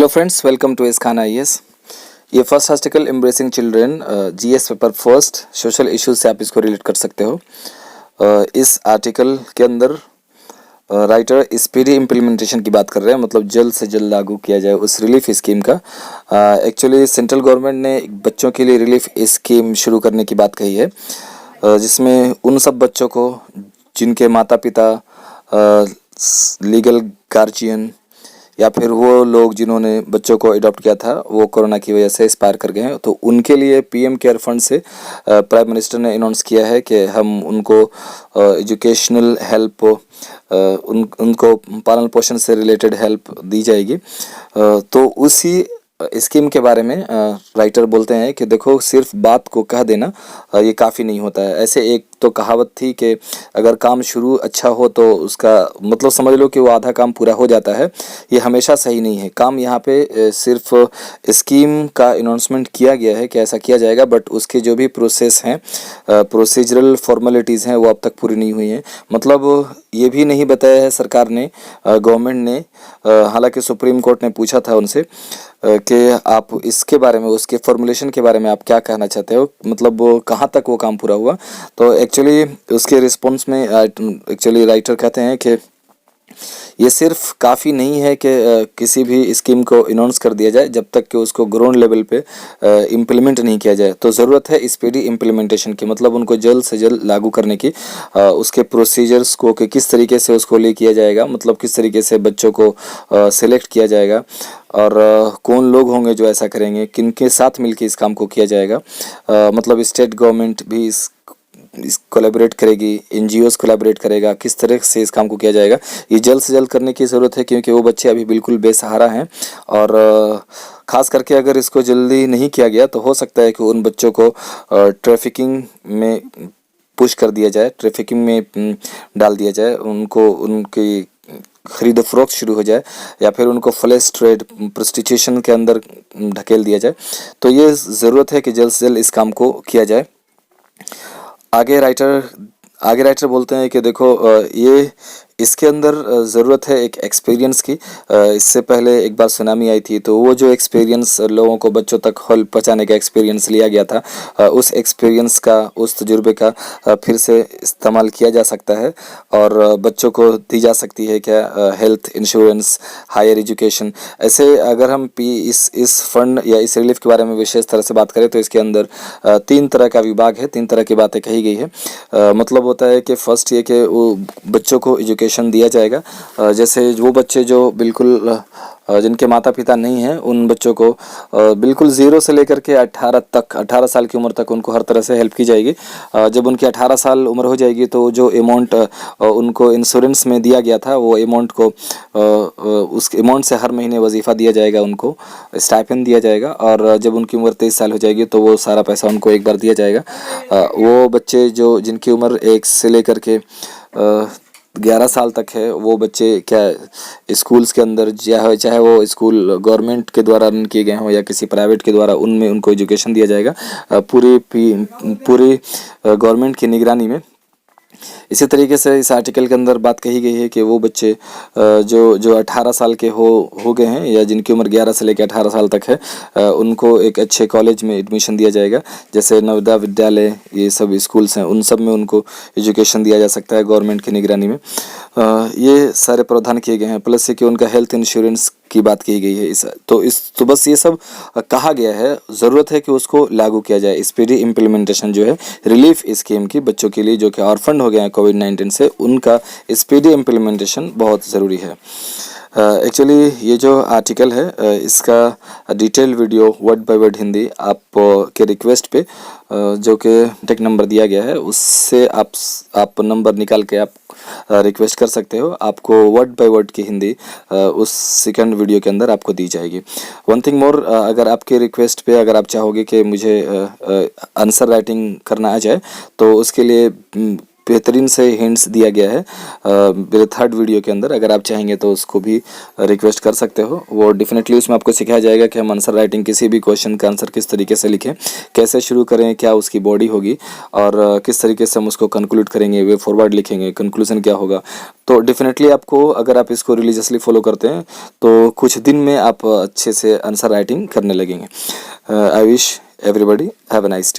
Hello friends, welcome to Iskhan IAS. ये first article embracing children GS paper first social issues से आप इसको relate कर सकते हो। इस आर्टिकल के अंदर राइटर स्पीडी इम्प्लीमेंटेशन की बात कर रहे हैं, मतलब जल्द से जल्द लागू किया जाए उस रिलीफ स्कीम का। एक्चुअली सेंट्रल गवर्नमेंट ने बच्चों के लिए रिलीफ स्कीम शुरू करने की बात कही है, जिसमें उन सब बच्चों को जिनके माता पिता लीगल गार्जियन या फिर वो लोग जिन्होंने बच्चों को अडॉप्ट किया था वो कोरोना की वजह से एक्सपायर कर गए हैं, तो उनके लिए पीएम केयर फंड से प्राइम मिनिस्टर ने अनाउंस किया है कि हम उनको एजुकेशनल हेल्प, उनको पालन पोषण से रिलेटेड हेल्प दी जाएगी। तो उसी स्कीम के बारे में राइटर बोलते हैं कि देखो, सिर्फ बात को कह देना ये काफ़ी नहीं होता है। ऐसे एक तो कहावत थी कि अगर काम शुरू अच्छा हो तो उसका मतलब समझ लो कि वो आधा काम पूरा हो जाता है। ये हमेशा सही नहीं है। काम यहाँ पे सिर्फ स्कीम का अनाउंसमेंट किया गया है कि ऐसा किया जाएगा, बट उसके जो भी प्रोसेस हैं, प्रोसीजरल फॉर्मेलिटीज़ हैं, वो अब तक पूरी नहीं हुई हैं। मतलब ये भी नहीं बताया है सरकार ने, गवर्नमेंट ने, हालांकि सुप्रीम कोर्ट ने पूछा था उनसे कि आप इसके बारे में, उसके फॉर्मुलेशन के बारे में आप क्या कहना चाहते हो, मतलब वो कहाँ तक वो काम पूरा हुआ। तो एक्चुअली उसके रिस्पॉन्स में एक्चुअली राइटर कहते हैं कि ये सिर्फ काफ़ी नहीं है कि किसी भी स्कीम को अनाउंस कर दिया जाए जब तक कि उसको ग्राउंड लेवल पे इम्प्लीमेंट नहीं किया जाए। तो ज़रूरत है स्पीडी इम्प्लीमेंटेशन की, मतलब उनको जल्द से जल्द लागू करने की, उसके प्रोसीजर्स को कि किस तरीके से उसको ले किया जाएगा, मतलब किस तरीके से बच्चों को सेलेक्ट किया जाएगा और कौन लोग होंगे जो ऐसा करेंगे, किन के साथ मिलकर इस काम को किया जाएगा। मतलब स्टेट गवर्नमेंट भी इस कोलैबोरेट करेगी, एनजीओज कोलैबोरेट करेगा, किस तरह से इस काम को किया जाएगा, ये जल्द से जल्द करने की ज़रूरत है, क्योंकि वो बच्चे अभी बिल्कुल बेसहारा हैं। और ख़ास करके अगर इसको जल्दी नहीं किया गया तो हो सकता है कि उन बच्चों को ट्रैफिकिंग में पुश कर दिया जाए, ट्रैफिकिंग में डाल दिया जाए, उनको उनकी खरीद फरोख्त शुरू हो जाए, या फिर उनको फ्लैश ट्रेड, प्रोस्टिट्यूशन के अंदर ढकेल दिया जाए। तो ये ज़रूरत है कि जल्द से जल्द इस काम को किया जाए। आगे राइटर बोलते हैं कि देखो, ये इसके अंदर ज़रूरत है एक एक्सपीरियंस की। इससे पहले एक बार सुनामी आई थी, तो वो जो एक्सपीरियंस लोगों को बच्चों तक हेल्प पहुंचाने का एक्सपीरियंस लिया गया था, उस एक्सपीरियंस का, उस तजुर्बे का फिर से इस्तेमाल किया जा सकता है और बच्चों को दी जा सकती है क्या हेल्थ इंश्योरेंस, हायर एजुकेशन। ऐसे अगर हम इस फंड या इस रिलीफ के बारे में विशेष तरह से बात करें तो इसके अंदर 3 तरह का विभाग है, 3 तरह की बातें कही गई है। मतलब होता है कि फर्स्ट ये कि वो बच्चों को एजुकेशन दिया जाएगा। जैसे वो बच्चे जो बिल्कुल जिनके माता पिता नहीं हैं, उन बच्चों को बिल्कुल 0 से लेकर के 18 साल की उम्र तक उनको हर तरह से हेल्प की जाएगी। जब उनकी 18 साल उम्र हो जाएगी तो जो अमाउंट उनको इंश्योरेंस में दिया गया था, वो अमाउंट को उस अमाउंट से हर महीने वजीफ़ा दिया जाएगा, उनको स्टाइपेंड दिया जाएगा। और जब उनकी उम्र 23 साल हो जाएगी तो वो सारा पैसा उनको एक बार दिया जाएगा। वो बच्चे जो जिनकी उम्र 1 से लेकर के 11 साल तक है, वो बच्चे क्या स्कूल्स के अंदर चाहे वो स्कूल गवर्नमेंट के द्वारा रन किए गए हों या किसी प्राइवेट के द्वारा, उनमें उनको एजुकेशन दिया जाएगा पूरी गवर्नमेंट की निगरानी में। इसी तरीके से इस आर्टिकल के अंदर बात कही गई है कि वो बच्चे जो 18 साल के हो गए हैं या जिनकी उम्र 11 से लेकर 18 साल तक है, उनको एक अच्छे कॉलेज में एडमिशन दिया जाएगा। जैसे नवोदय विद्यालय, ये सब स्कूल्स हैं, उन सब में उनको एजुकेशन दिया जा सकता है गवर्नमेंट की निगरानी में। ये सारे प्रावधान किए गए हैं, प्लस से कि उनका हेल्थ इंश्योरेंस की बात की गई है। तो बस ये सब कहा गया है। ज़रूरत है कि उसको लागू किया जाए, स्पीडी इम्प्लीमेंटेशन जो है रिलीफ स्कीम की बच्चों के लिए जो कि ऑर्फन हो गए हैं कोविड-19 से, उनका स्पीडी इम्प्लीमेंटेशन बहुत ज़रूरी है। एक्चुअली ये जो आर्टिकल है, इसका detail video word by word Hindi आप के रिक्वेस्ट पे जो कि टेक नंबर दिया गया है, उससे आप नंबर निकाल के आप रिक्वेस्ट कर सकते हो। आपको वर्ड बाय वर्ड की हिंदी उस सेकंड वीडियो के अंदर आपको दी जाएगी। वन थिंग मोर, अगर आपके रिक्वेस्ट पे अगर आप चाहोगे कि मुझे आंसर राइटिंग करना आ जाए, तो उसके लिए बेहतरीन से हिंट्स दिया गया है मेरे थर्ड वीडियो के अंदर। अगर आप चाहेंगे तो उसको भी रिक्वेस्ट कर सकते हो। वो डेफिनेटली उसमें आपको सिखाया जाएगा कि हम आंसर राइटिंग किसी भी क्वेश्चन का आंसर किस तरीके से लिखें, कैसे शुरू करें, क्या उसकी बॉडी होगी और किस तरीके से हम उसको कंक्लूड करेंगे, वे फॉरवर्ड लिखेंगे, कंक्लूजन क्या होगा। तो डेफिनेटली आपको, अगर आप इसको रिलीजियसली फॉलो करते हैं तो कुछ दिन में आप अच्छे से आंसर राइटिंग करने लगेंगे। I wish everybody have a nice day.